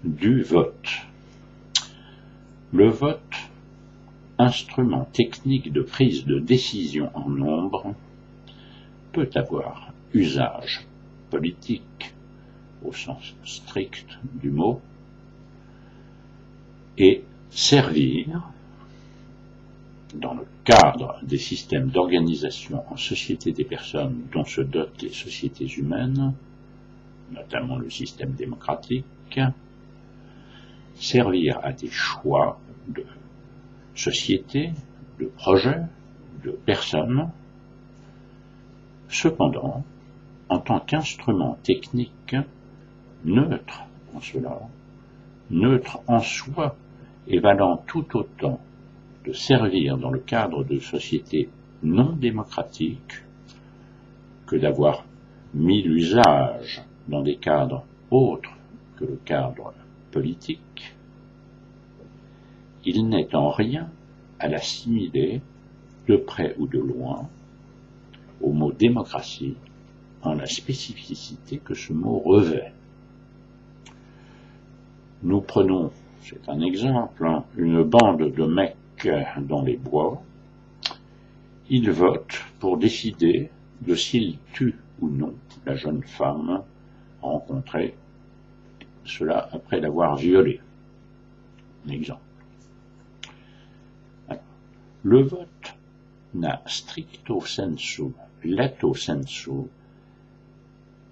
du vote. Le vote, instrument technique de prise de décision en nombre, peut avoir usage politique au sens strict du mot et servir, dans le cadre des systèmes d'organisation en société des personnes dont se dotent les sociétés humaines, notamment le système démocratique, servir à des choix de société, de projets, de personnes, cependant, en tant qu'instrument technique neutre en cela, neutre en soi et valant tout autant de servir dans le cadre de sociétés non démocratiques que d'avoir mis l'usage dans des cadres autres que le cadre politique, il n'est en rien à l'assimiler, de près ou de loin, au mot démocratie, en la spécificité que ce mot revêt. Nous prenons, c'est un exemple, une bande de mecs dans les bois. Ils votent pour décider de s'ils tuent ou non la jeune femme rencontrée, cela après l'avoir violée. Un exemple. Le vote n'a stricto sensu, lato sensu,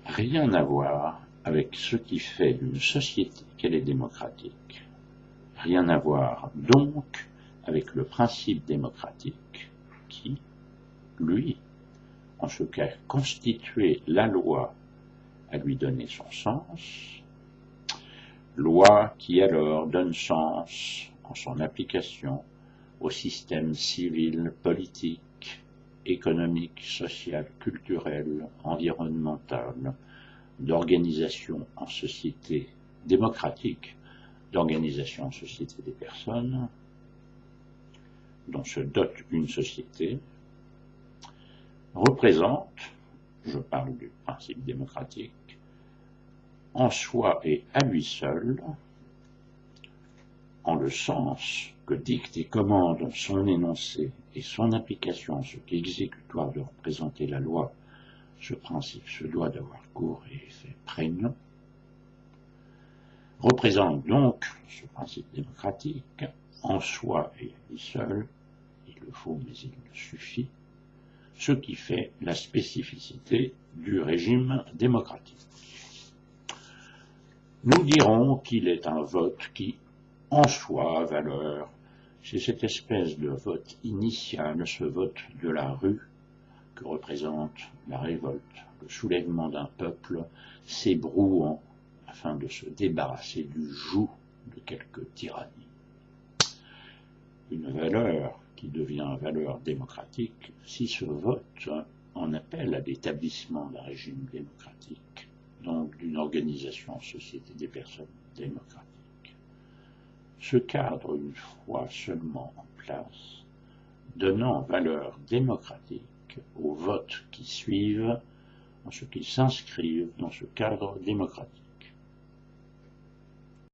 rien à voir avec ce qui fait d'une société qu'elle est démocratique. Rien à voir donc avec le principe démocratique qui, lui, en ce qu'a constitué la loi à lui donner son sens, loi qui alors donne sens, en son application, au système civil, politique, économique, social, culturel, environnemental, d'organisation en société démocratique, d'organisation en société des personnes, dont se dote une société, représente, je parle du principe démocratique, en soi et à lui seul, en le sens que dicte et commande son énoncé et son application, ce qu'exécutoire de représenter la loi, ce principe se doit d'avoir cours et effet prégnant, représente donc ce principe démocratique, en soi et à lui seul, il le faut mais il le suffit, ce qui fait la spécificité du régime démocratique. Nous dirons qu'il est un vote qui, en soi, a valeur, c'est cette espèce de vote initial, ce vote de la rue, que représente la révolte, le soulèvement d'un peuple s'ébrouant afin de se débarrasser du joug de quelque tyrannie. Une valeur qui devient valeur démocratique si ce vote en appelle à l'établissement d'un régime démocratique, donc d'une organisation en société des personnes démocratiques. Ce cadre, une fois seulement en place, donnant valeur démocratique aux votes qui suivent en ce qu'ils s'inscrivent dans ce cadre démocratique.